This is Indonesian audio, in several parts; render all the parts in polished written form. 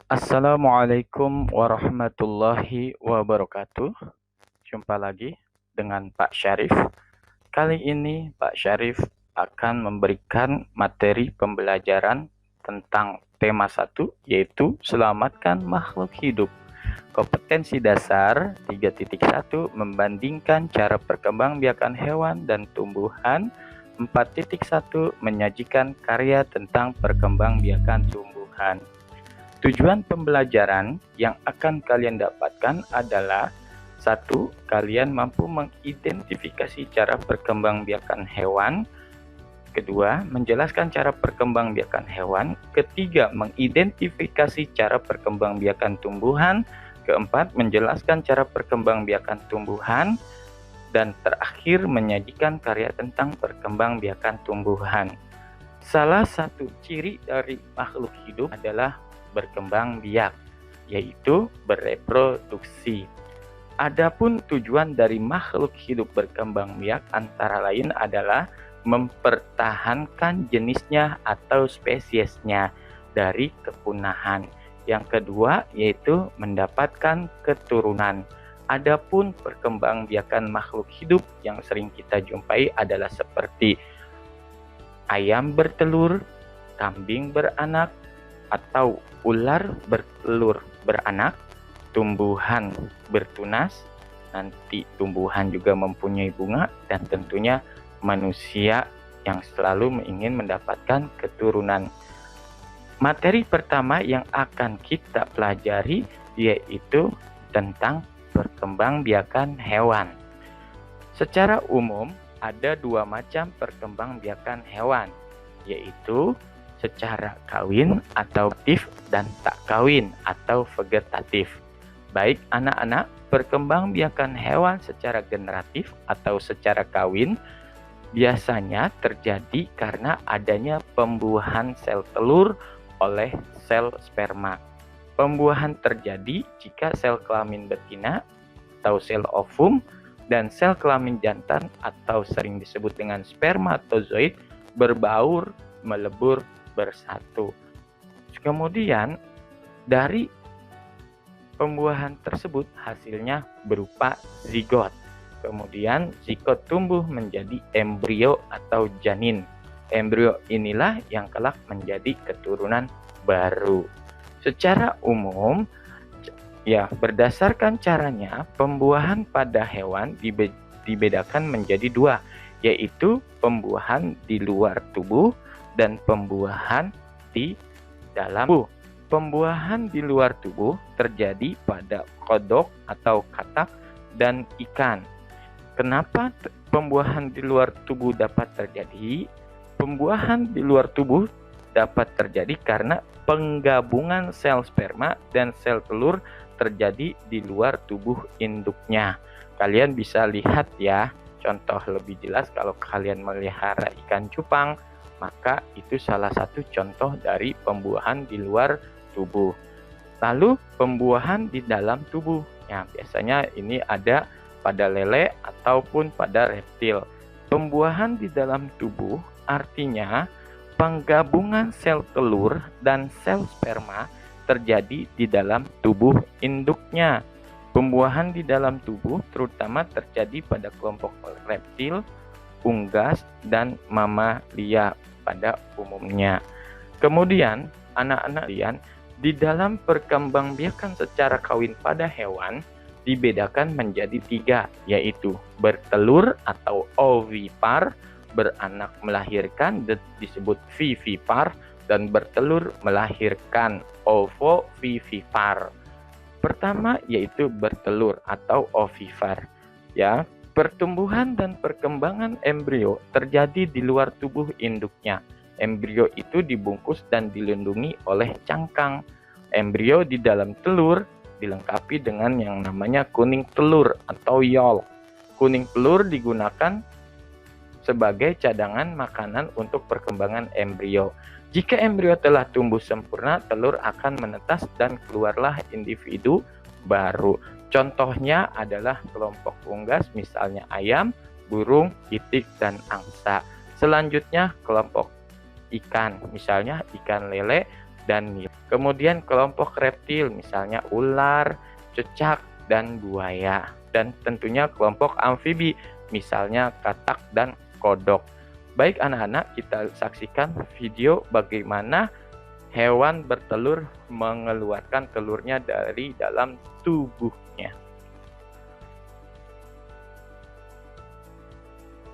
Assalamualaikum warahmatullahi wabarakatuh. Jumpa lagi dengan Pak Syarif. Kali ini Pak Syarif akan memberikan materi pembelajaran tentang tema 1, yaitu selamatkan makhluk hidup. Kompetensi dasar 3.1 membandingkan cara perkembangbiakan hewan dan tumbuhan. 4.1 menyajikan karya tentang perkembangbiakan tumbuhan. Tujuan pembelajaran yang akan kalian dapatkan adalah: 1. Kalian mampu mengidentifikasi cara perkembangbiakan hewan. Kedua, menjelaskan cara perkembangbiakan hewan. Ketiga, mengidentifikasi cara perkembangbiakan tumbuhan. Keempat, menjelaskan cara perkembangbiakan tumbuhan. Dan terakhir, menyajikan karya tentang perkembangbiakan tumbuhan. Salah satu ciri dari makhluk hidup adalah berkembang biak, yaitu bereproduksi. Adapun tujuan dari makhluk hidup berkembang biak antara lain adalah mempertahankan jenisnya atau spesiesnya dari kepunahan. Yang kedua yaitu mendapatkan keturunan. Adapun perkembangbiakan makhluk hidup yang sering kita jumpai adalah seperti ayam bertelur, kambing beranak, atau ular bertelur beranak, tumbuhan bertunas, nanti tumbuhan juga mempunyai bunga, dan tentunya manusia yang selalu ingin mendapatkan keturunan. Materi pertama yang akan kita pelajari yaitu tentang perkembangbiakan hewan. Secara umum ada dua macam perkembangbiakan hewan, yaitu secara kawin atau aktif dan tak kawin atau vegetatif. Baik anak-anak, perkembangbiakan hewan secara generatif atau secara kawin biasanya terjadi karena adanya pembuahan sel telur oleh sel sperma. Pembuahan terjadi jika sel kelamin betina atau sel ovum dan sel kelamin jantan atau sering disebut dengan spermatozoid berbaur, melebur, bersatu. Kemudian dari pembuahan tersebut hasilnya berupa zigot. Kemudian zigot tumbuh menjadi embrio atau janin. Embrio inilah yang kelak menjadi keturunan baru. Secara umum, berdasarkan caranya, pembuahan pada hewan dibedakan menjadi dua, yaitu pembuahan di luar tubuh dan pembuahan di dalam tubuh. Pembuahan di luar tubuh terjadi pada kodok atau katak dan ikan. Kenapa pembuahan di luar tubuh dapat terjadi? Pembuahan di luar tubuh dapat terjadi karena penggabungan sel sperma dan sel telur terjadi di luar tubuh induknya. Kalian bisa lihat ya, contoh lebih jelas kalau kalian melihara ikan cupang, maka itu salah satu contoh dari pembuahan di luar tubuh. Lalu pembuahan di dalam tubuh, ya biasanya ini ada pada lele ataupun pada reptil. Pembuahan di dalam tubuh artinya penggabungan sel telur dan sel sperma terjadi di dalam tubuh induknya. Pembuahan di dalam tubuh terutama terjadi pada kelompok reptil, unggas, dan mamalia pada umumnya. Kemudian, anak-anak kalian, di dalam perkembangbiakan secara kawin pada hewan dibedakan menjadi tiga, yaitu bertelur atau ovipar, beranak melahirkan disebut vivipar, dan bertelur melahirkan ovovivipar. Pertama yaitu bertelur atau ovipar. Ya, pertumbuhan dan perkembangan embrio terjadi di luar tubuh induknya. Embrio itu dibungkus dan dilindungi oleh cangkang. Embrio di dalam telur dilengkapi dengan yang namanya kuning telur atau yolk. Kuning telur digunakan sebagai cadangan makanan untuk perkembangan embrio. Jika embrio telah tumbuh sempurna, telur akan menetas dan keluarlah individu baru. Contohnya adalah kelompok unggas, misalnya ayam, burung, itik, dan angsa. Selanjutnya kelompok ikan, misalnya ikan lele, dan nil. Kemudian kelompok reptil misalnya ular, cecak, dan buaya. Dan tentunya kelompok amfibi misalnya katak dan kodok. Baik anak-anak, kita saksikan video bagaimana hewan bertelur mengeluarkan telurnya dari dalam tubuhnya.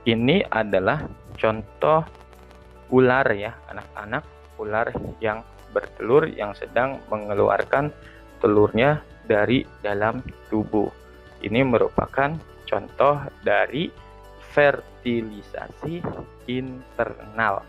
Ini adalah contoh ular ya anak-anak, ular yang bertelur yang sedang mengeluarkan telurnya dari dalam tubuh. Ini merupakan contoh dari fertilisasi internal.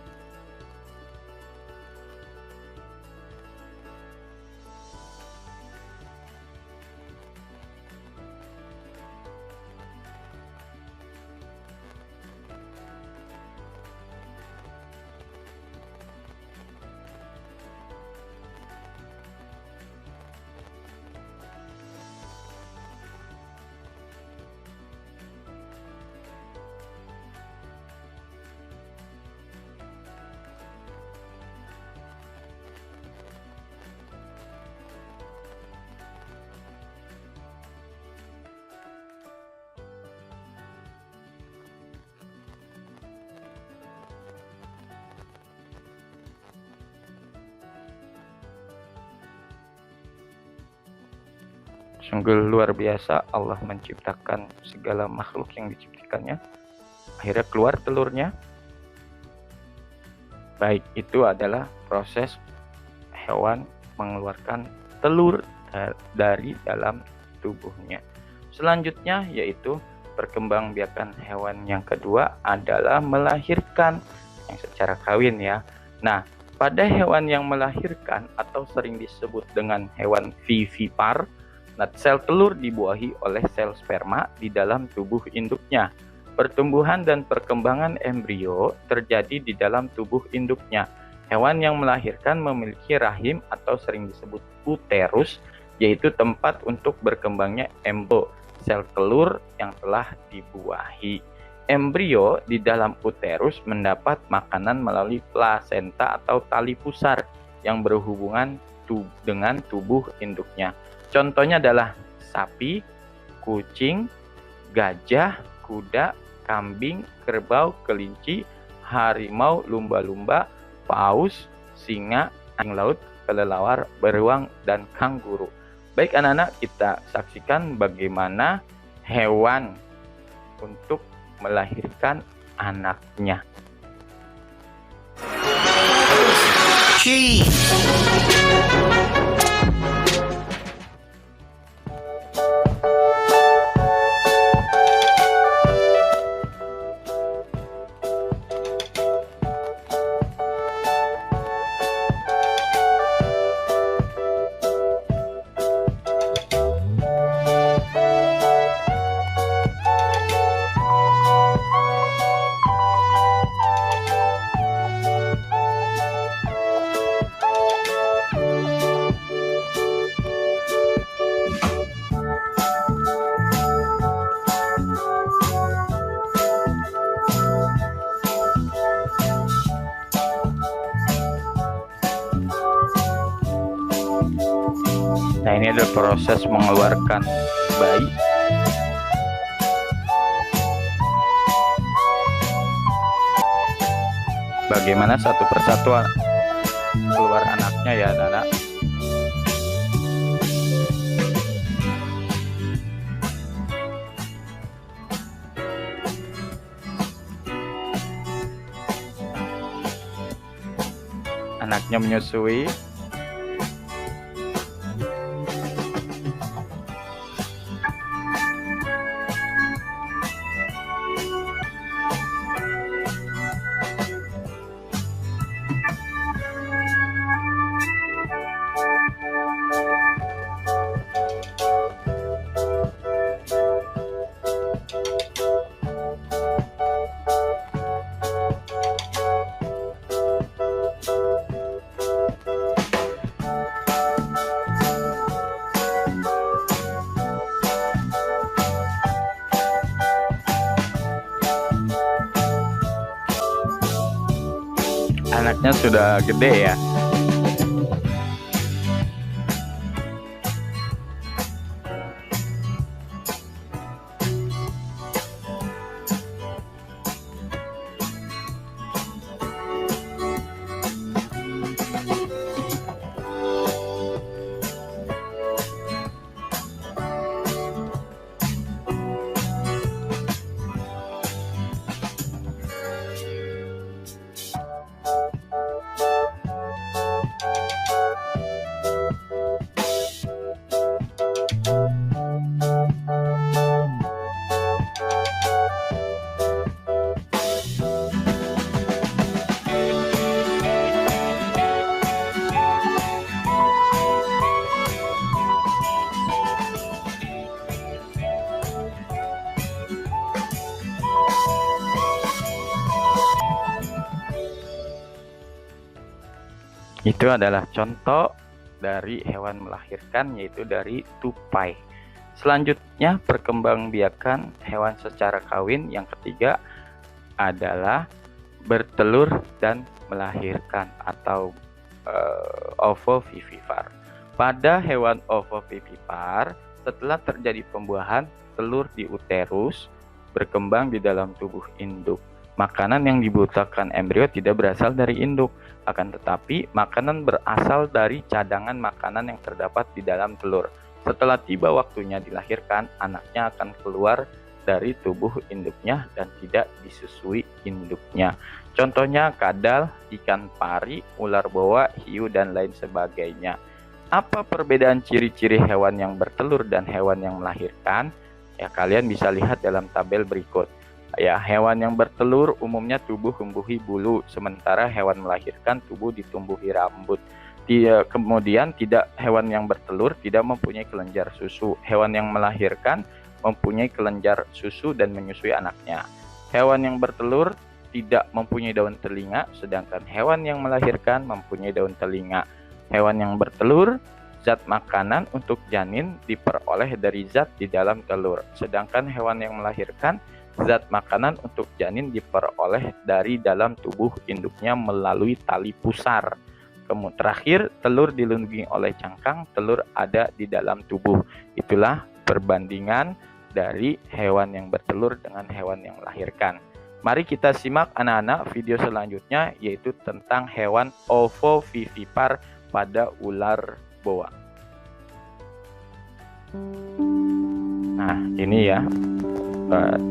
Sungguh luar biasa Allah menciptakan segala makhluk yang diciptakannya. Akhirnya keluar telurnya. Baik, itu adalah proses hewan mengeluarkan telur dari dalam tubuhnya. Selanjutnya yaitu perkembangbiakan hewan yang kedua adalah melahirkan yang secara kawin ya. Nah, pada hewan yang melahirkan atau sering disebut dengan hewan vivipar, sel telur dibuahi oleh sel sperma di dalam tubuh induknya. Pertumbuhan dan perkembangan embrio terjadi di dalam tubuh induknya. Hewan yang melahirkan memiliki rahim atau sering disebut uterus, yaitu tempat untuk berkembangnya embrio, sel telur yang telah dibuahi. Embrio di dalam uterus mendapat makanan melalui plasenta atau tali pusar yang berhubungan dengan tubuh induknya. Contohnya adalah sapi, kucing, gajah, kuda, kambing, kerbau, kelinci, harimau, lumba-lumba, paus, singa, anjing laut, kelelawar, beruang, dan kanguru. Baik anak-anak, kita saksikan bagaimana hewan untuk melahirkan anaknya. Nah, ini adalah proses mengeluarkan bayi. Bagaimana satu persatu keluar anaknya ya, anak-anak. Anaknya menyusui. Anaknya sudah gede ya. Itu adalah contoh dari hewan melahirkan, yaitu dari tupai. Selanjutnya, perkembangbiakan hewan secara kawin yang ketiga adalah bertelur dan melahirkan atau ovovivipar. Pada hewan ovovivipar, setelah terjadi pembuahan, telur di uterus berkembang di dalam tubuh induk. Makanan yang dibutuhkan embrio tidak berasal dari induk, akan tetapi makanan berasal dari cadangan makanan yang terdapat di dalam telur. Setelah tiba waktunya dilahirkan, anaknya akan keluar dari tubuh induknya dan tidak disusui induknya. Contohnya kadal, ikan pari, ular boa, hiu, dan lain sebagainya. Apa perbedaan ciri-ciri hewan yang bertelur dan hewan yang melahirkan? Ya, kalian bisa lihat dalam tabel berikut. Ya, hewan yang bertelur umumnya tubuh tumbuhi bulu, sementara hewan melahirkan tubuh ditumbuhi rambut. Kemudian hewan yang bertelur tidak mempunyai kelenjar susu. Hewan yang melahirkan mempunyai kelenjar susu dan menyusui anaknya. Hewan yang bertelur tidak mempunyai daun telinga, sedangkan hewan yang melahirkan mempunyai daun telinga. Hewan yang bertelur, zat makanan untuk janin diperoleh dari zat di dalam telur, sedangkan hewan yang melahirkan, zat makanan untuk janin diperoleh dari dalam tubuh induknya melalui tali pusar. Kemudian terakhir, telur dilindungi oleh cangkang, telur ada di dalam tubuh. Itulah perbandingan dari hewan yang bertelur dengan hewan yang melahirkan. Mari kita simak anak-anak video selanjutnya, yaitu tentang hewan ovovivipar pada ular boa. Nah, ini ya.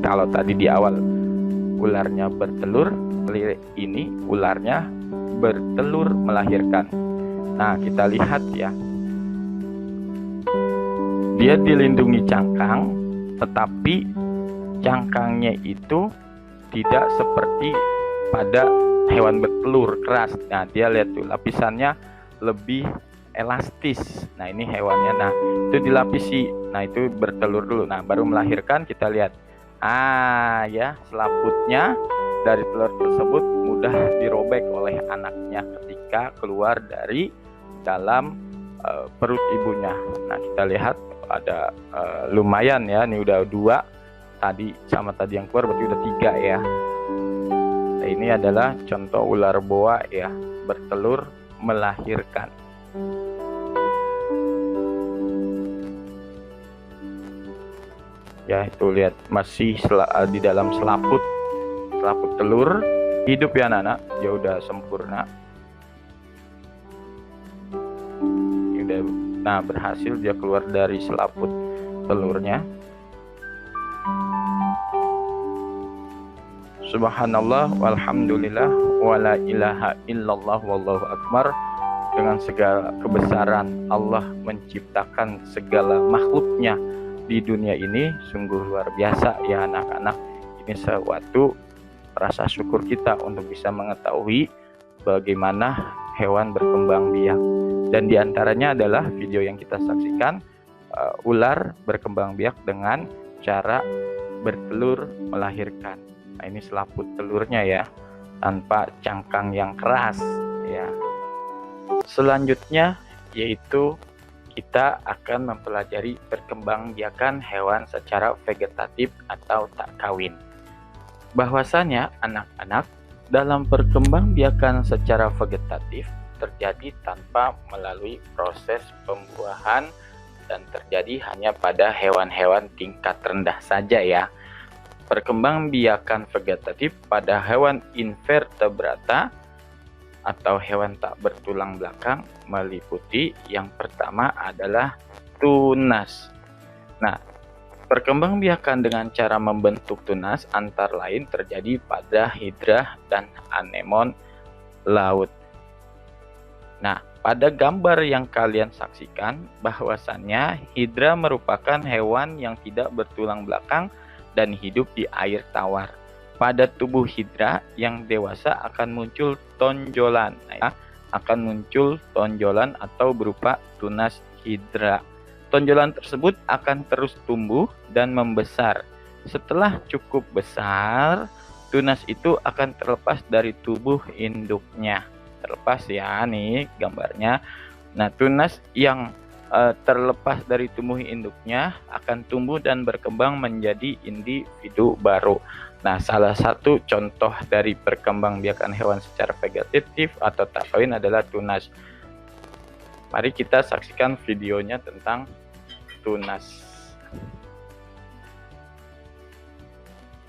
Kalau tadi di awal ularnya bertelur, ini ularnya bertelur melahirkan. Nah, kita lihat ya. Dia dilindungi cangkang, tetapi cangkangnya itu tidak seperti pada hewan bertelur keras. Nah, dia lihat tuh lapisannya lebih elastis. Nah, ini hewannya. Nah, itu dilapisi. Nah, itu bertelur dulu. Nah, baru melahirkan kita lihat. Ya, selaputnya dari telur tersebut mudah dirobek oleh anaknya ketika keluar dari dalam perut ibunya. Nah, kita lihat ada lumayan ya. Ini udah 2 tadi sama tadi yang keluar, berarti udah 3 ya. Nah, ini adalah contoh ular boa ya, bertelur melahirkan. Ya, itu lihat masih di dalam selaput telur, hidup ya anak-anak, dia udah sempurna. Nah, berhasil dia keluar dari selaput telurnya. Subhanallah walhamdulillah wala ilaha illallah wallahu akbar. Dengan segala kebesaran Allah menciptakan segala makhluknya di dunia ini, sungguh luar biasa ya anak-anak. Ini suatu rasa syukur kita untuk bisa mengetahui bagaimana hewan berkembang biak. Dan diantaranya adalah video yang kita saksikan, ular berkembang biak dengan cara bertelur melahirkan. Nah, ini selaput telurnya ya, tanpa cangkang yang keras ya. Selanjutnya yaitu kita akan mempelajari perkembangbiakan hewan secara vegetatif atau tak kawin. Bahwasanya anak-anak, dalam perkembangbiakan secara vegetatif terjadi tanpa melalui proses pembuahan dan terjadi hanya pada hewan-hewan tingkat rendah saja ya. Perkembangbiakan vegetatif pada hewan invertebrata atau hewan tak bertulang belakang meliputi yang pertama adalah tunas. Nah, perkembangbiakan dengan cara membentuk tunas antara lain terjadi pada hidra dan anemon laut. Nah, pada gambar yang kalian saksikan bahwasannya hidra merupakan hewan yang tidak bertulang belakang dan hidup di air tawar. Pada tubuh hidra yang dewasa akan muncul tonjolan, akan muncul tonjolan atau berupa tunas hidra. Tonjolan tersebut akan terus tumbuh dan membesar. Setelah cukup besar, tunas itu akan terlepas dari tubuh induknya. terlepas ya, nih gambarnya. Nah, tunas yang terlepas dari tumbuh induknya akan tumbuh dan berkembang menjadi individu baru. Nah, salah satu contoh dari perkembangbiakan hewan secara vegetatif atau tak kawin adalah tunas. Mari kita saksikan videonya tentang tunas.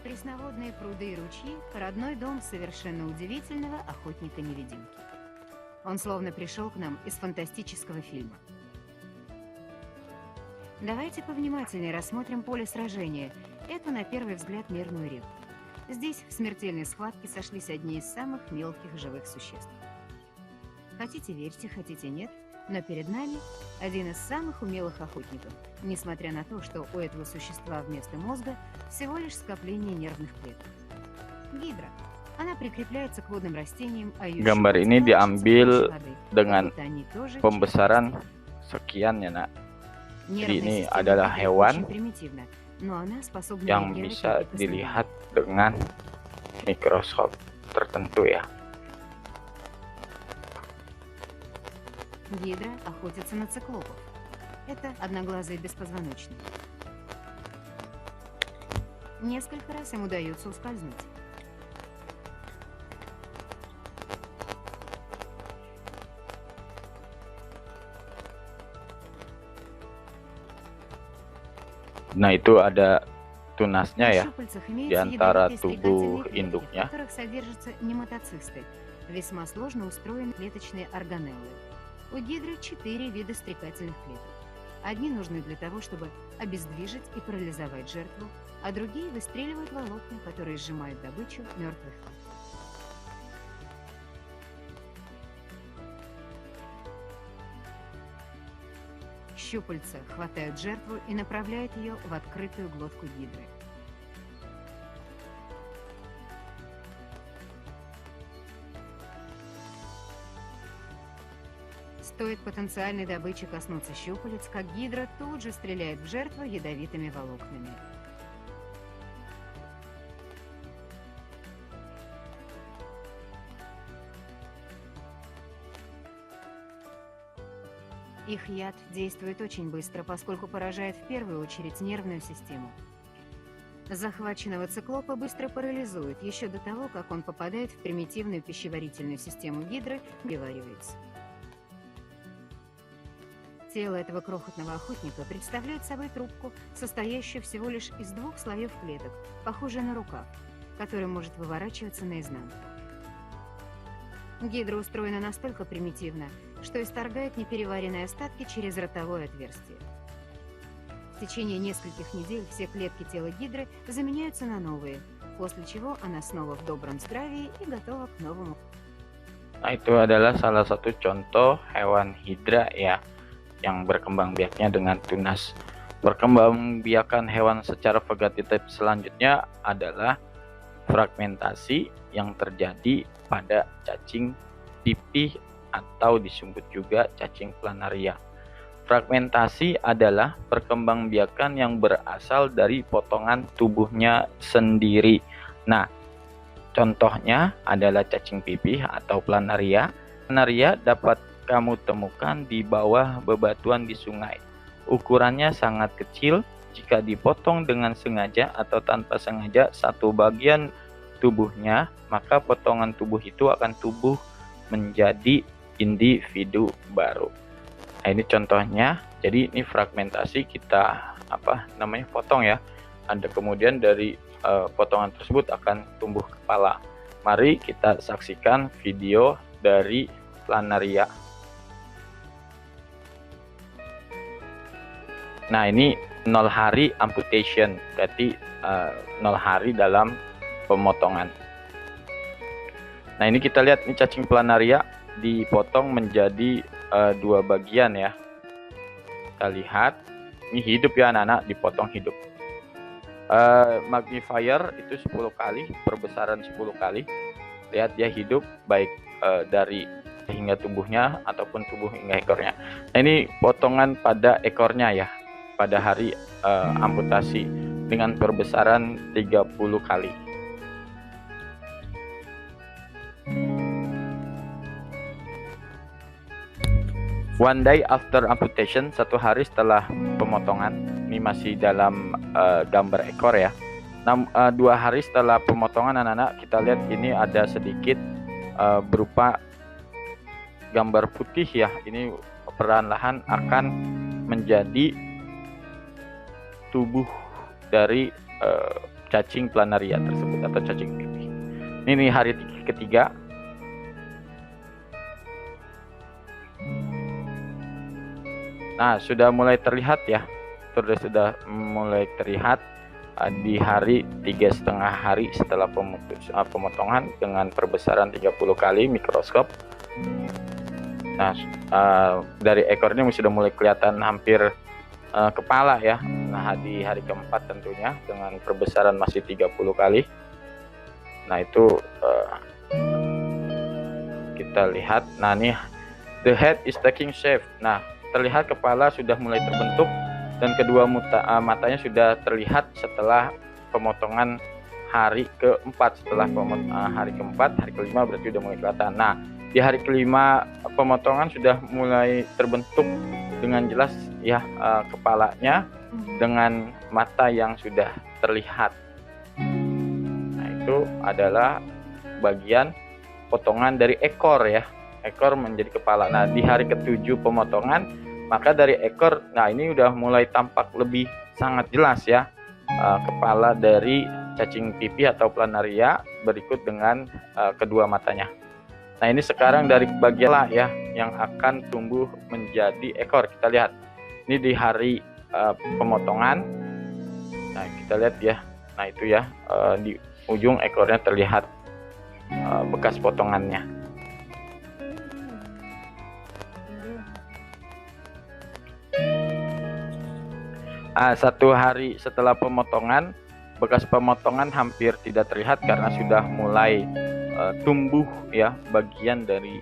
Пресноводные пруды и ручьи – родной дом совершенно удивительного охотника-невидимки. Он словно пришел к нам из фантастического фильма. Давайте повнимательнее рассмотрим поле сражения, эту, на первый взгляд, мирную реку. Здесь в смертельной схватке сошлись одни из самых мелких живых существ. Хотите верьте, хотите нет, но перед нами один из самых умелых охотников, несмотря на то, что у этого существа вместо мозга всего лишь скопление нервных клеток. Гидра. Она прикрепляется к водным растениям, а ее Gambar ini щупальца diambil воды, dengan будто они тоже pembesaran sekian ya, Nak. Jadi ini adalah hewan yang bisa dilihat dengan mikroskop tertentu ya. Гидра охотится на циклопов. Это одноглазые беспозвоночные. Несколько раз им удается ускользнуть. Nah, itu ada tunasnya ya di antara tubuh induknya. В которых содержатся нематоцисты, весьма сложно устроены клеточные органеллы. У гидры 4 вида стрекательных клеток. Одни нужны для того, чтобы обездвижить и парализовать жертву, а другие выстреливают волокна, которые сжимают добычу мертвых. Щупальца хватают жертву и направляют ее в открытую глотку гидры. Стоит потенциальной добыче коснуться щупалец, как гидра тут же стреляет в жертву ядовитыми волокнами. Их яд действует очень быстро, поскольку поражает в первую очередь нервную систему. Захваченного циклопа быстро парализует, еще до того, как он попадает в примитивную пищеварительную систему гидры, переваривается. Тело этого крохотного охотника представляет собой трубку, состоящую всего лишь из 2 слоев клеток, похожей на рукав, который может выворачиваться наизнанку. Гидра устроена настолько примитивно, что исторгает непереваренные остатки через ротовое отверстие. В течение нескольких недель все клетки тела гидры заменяются на новые, после чего она снова в добром здравии и готова к новому. Nah, itu adalah salah satu contoh hewan hidra ya, yang berkembang biaknya dengan tunas. Perkembangbiakan hewan secara vegetatif selanjutnya adalah fragmentasi yang terjadi pada cacing pipih atau disebut juga cacing planaria. Fragmentasi adalah perkembangbiakan yang berasal dari potongan tubuhnya sendiri. Nah, contohnya adalah cacing pipih atau planaria. Planaria dapat kamu temukan di bawah bebatuan di sungai. Ukurannya sangat kecil. Jika dipotong dengan sengaja atau tanpa sengaja satu bagian tubuhnya, maka potongan tubuh itu akan tumbuh menjadi individu baru. Nah, ini contohnya. Jadi ini fragmentasi, kita potong ya. Ada kemudian dari potongan tersebut akan tumbuh kepala. Mari kita saksikan video dari planaria. Nah, ini 0 hari amputation, berarti 0 hari dalam pemotongan. Nah, ini kita lihat, ini cacing planaria dipotong menjadi 2 bagian ya. Kita lihat, ini hidup ya anak-anak, dipotong hidup. Magnifier itu 10 kali, perbesaran 10 kali. Lihat dia hidup, baik dari hingga tubuhnya ataupun tubuh hingga ekornya. Nah, ini potongan pada ekornya ya, pada hari amputasi dengan perbesaran 30 kali. One day after amputation, 1 hari setelah pemotongan. Ini masih dalam gambar ekor ya. 2 hari setelah pemotongan anak-anak, kita lihat ini ada sedikit berupa gambar putih ya. Ini perlahan-lahan akan menjadi tubuh dari cacing planaria tersebut atau cacing pipih. Ini hari ketiga. Nah, sudah mulai terlihat ya. Sudah mulai terlihat di hari 3,5 hari setelah pemotongan dengan perbesaran 30 kali mikroskop. Nah, dari ekornya sudah mulai kelihatan hampir kepala ya. Nah, di hari keempat tentunya dengan perbesaran masih 30 kali. Nah, itu kita lihat. Nah, ini the head is taking shape. Nah, terlihat kepala sudah mulai terbentuk dan kedua matanya sudah terlihat setelah pemotongan hari keempat. Setelah hari keempat, hari kelima berarti sudah mulai kelihatan. Nah, di hari kelima pemotongan sudah mulai terbentuk dengan jelas ya kepalanya dengan mata yang sudah terlihat. Nah, itu adalah bagian potongan dari ekor ya. Ekor menjadi kepala. Nah, di hari ketujuh pemotongan, maka dari ekor, nah ini udah mulai tampak lebih sangat jelas ya kepala dari cacing pipih atau planaria berikut dengan kedua matanya. Nah, ini sekarang dari bagian lah ya yang akan tumbuh menjadi ekor. Kita lihat ini di hari pemotongan. Nah, kita lihat ya. Nah, itu ya di ujung ekornya terlihat bekas potongannya. 1 hari setelah pemotongan, bekas pemotongan hampir tidak terlihat karena sudah mulai tumbuh ya bagian dari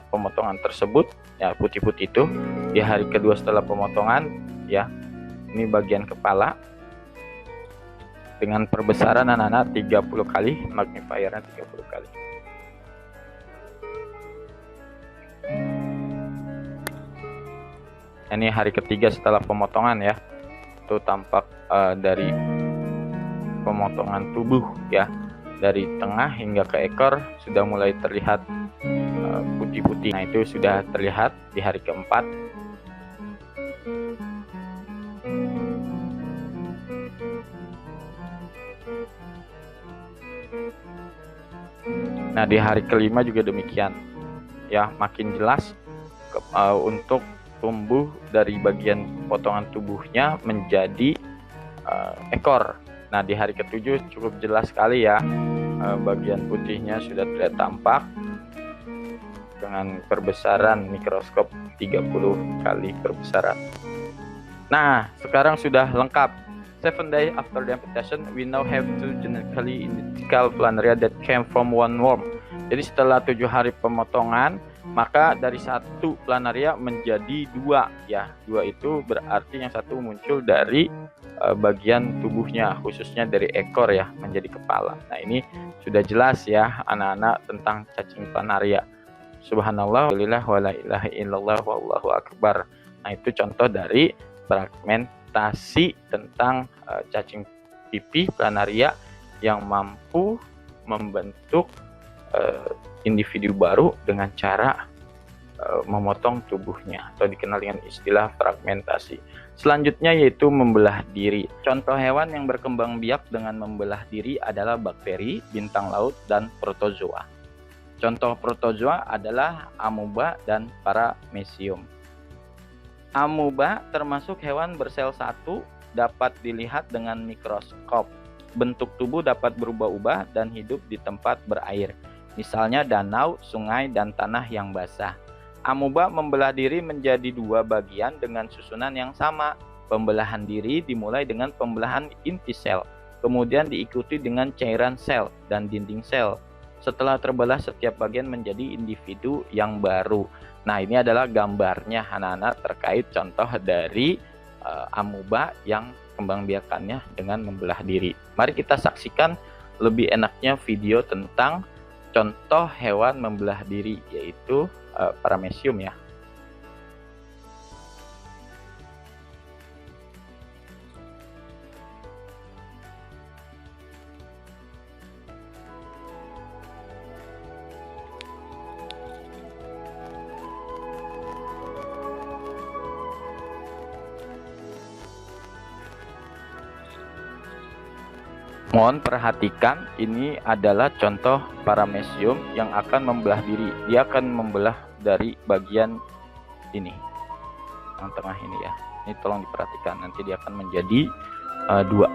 pemotongan tersebut ya, putih-putih itu. Di hari kedua setelah pemotongan ya, ini bagian kepala dengan perbesaran anak-anak 30 kali, magnifiernya 30 kali. Ini hari ketiga setelah pemotongan ya. Itu tampak dari pemotongan tubuh ya, dari tengah hingga ke ekor sudah mulai terlihat putih-putih. Nah, itu sudah terlihat di hari keempat. Nah, di hari kelima juga demikian ya, makin jelas untuk tumbuh dari bagian potongan tubuhnya menjadi ekor. Nah, di hari ketujuh cukup jelas sekali ya, bagian putihnya sudah terlihat tampak dengan perbesaran mikroskop 30 kali perbesaran. Nah, sekarang sudah lengkap. 7 days after the amputation, we now have 2 genetically identical planaria that came from one worm. Jadi setelah 7 hari pemotongan, maka dari 1 planaria menjadi 2 ya. 2 itu berarti yang 1 muncul dari bagian tubuhnya, khususnya dari ekor ya, menjadi kepala. Nah, ini sudah jelas ya anak-anak tentang cacing planaria. Subhanallah, walillah, wala ilaha illallah, wallahu akbar. Nah, itu contoh dari fragmentasi tentang cacing pipih planaria yang mampu membentuk individu baru dengan cara memotong tubuhnya atau dikenal dengan istilah fragmentasi. Selanjutnya yaitu membelah diri. Contoh hewan yang berkembang biak dengan membelah diri adalah bakteri, bintang laut, dan protozoa. Contoh protozoa adalah amoeba dan paramecium. Amoeba termasuk hewan bersel satu, dapat dilihat dengan mikroskop. Bentuk tubuh dapat berubah-ubah dan hidup di tempat berair, misalnya danau, sungai, dan tanah yang basah. Amoeba membelah diri menjadi 2 bagian dengan susunan yang sama. Pembelahan diri dimulai dengan pembelahan inti sel, kemudian diikuti dengan cairan sel dan dinding sel. Setelah terbelah, setiap bagian menjadi individu yang baru. Nah, ini adalah gambarnya anak-anak terkait contoh dari amoeba yang kembang biakannya dengan membelah diri. Mari kita saksikan lebih enaknya video tentang contoh hewan membelah diri, yaitu paramecium ya. Mohon perhatikan, ini adalah contoh paramecium yang akan membelah diri. Dia akan membelah dari bagian ini, yang tengah ini ya. Ini tolong diperhatikan, nanti dia akan menjadi dua.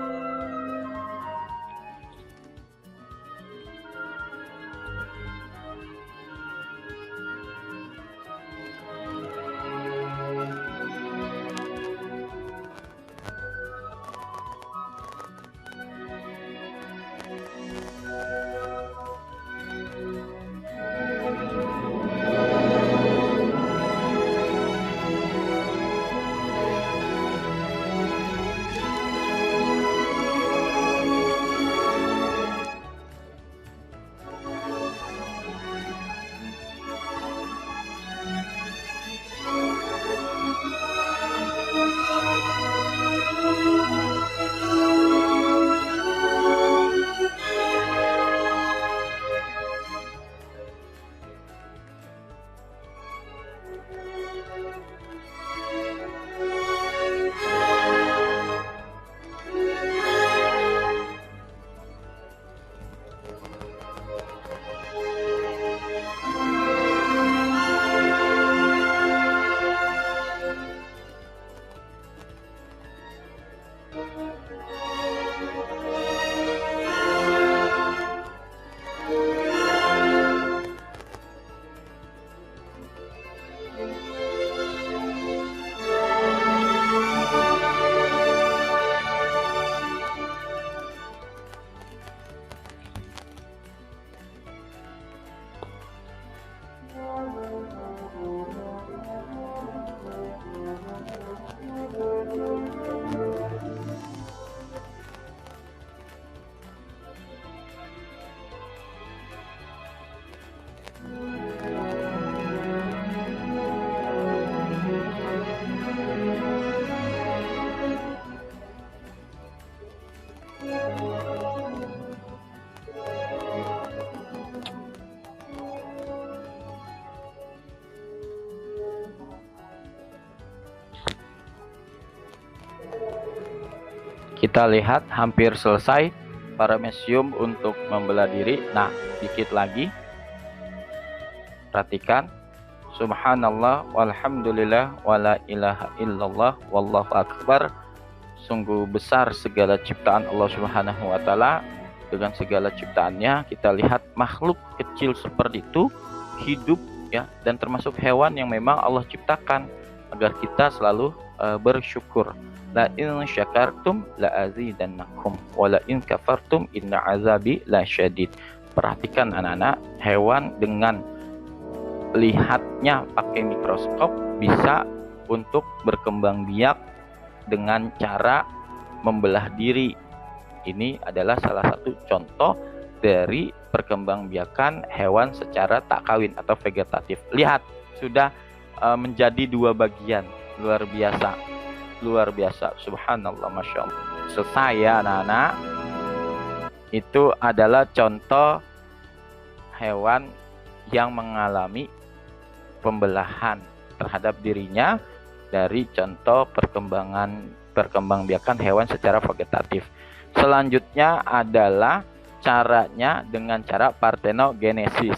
Kita lihat hampir selesai paramecium untuk membelah diri. Nah, dikit lagi. Perhatikan. Subhanallah walhamdulillah wala ilaha illallah wallahu akbar. Sungguh besar segala ciptaan Allah Subhanahu wa taala. Dengan segala ciptaannya, kita lihat makhluk kecil seperti itu hidup ya, dan termasuk hewan yang memang Allah ciptakan agar kita selalu bersyukur. La in syakartum la azidannakum wa la in kafartum inna azabi lasyadid. Perhatikan anak-anak, hewan dengan lihatnya pakai mikroskop bisa untuk berkembang biak dengan cara membelah diri. Ini adalah salah satu contoh dari perkembangbiakan hewan secara tak kawin atau vegetatif. Lihat, sudah menjadi dua bagian. Luar biasa, subhanallah, masya Allah. Selesai ya anak-anak. Itu adalah contoh hewan yang mengalami pembelahan terhadap dirinya dari contoh perkembangbiakan hewan secara vegetatif. Selanjutnya adalah caranya dengan cara partenogenesis.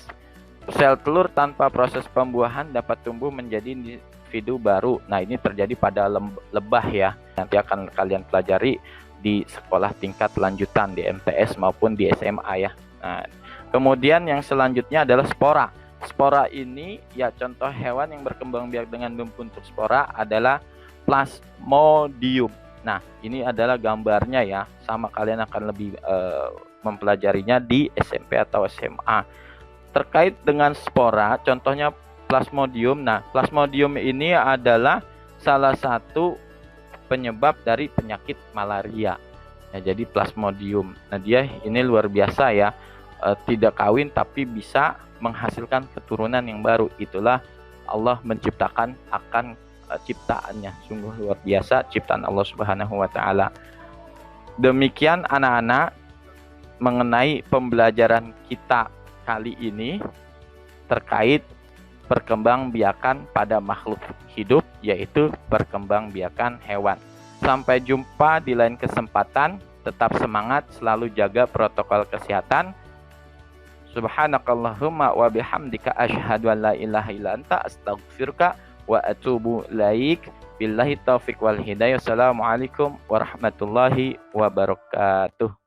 Sel telur tanpa proses pembuahan dapat tumbuh menjadi individu baru. Nah, ini terjadi pada lebah ya. Nanti akan kalian pelajari di sekolah tingkat lanjutan di MTS maupun di SMA ya. Nah, kemudian yang selanjutnya adalah spora. Spora ini ya contoh hewan yang berkembang biak dengan bentuk spora adalah Plasmodium. Nah, ini adalah gambarnya ya. Sama, kalian akan lebih mempelajarinya di SMP atau SMA. Terkait dengan spora, contohnya Plasmodium. Nah, Plasmodium ini adalah salah satu penyebab dari penyakit malaria. Ya, jadi Plasmodium. Nah, dia ini luar biasa ya. Tidak kawin tapi bisa menghasilkan keturunan yang baru. Itulah Allah menciptakan akan ciptaannya. Sungguh luar biasa ciptaan Allah Subhanahu wa taala. Demikian anak-anak mengenai pembelajaran kita kali ini terkait perkembangbiakan pada makhluk hidup, yaitu perkembangbiakan hewan. Sampai jumpa di lain kesempatan. tetap semangat, selalu jaga protokol kesehatan. Subhanakallahumma wa bihamdika asyhadu an la ilaha illa anta astaghfiruka wa atubu ilaik. Billahi taufik wal hidayah. Assalamualaikum warahmatullahi wabarakatuh.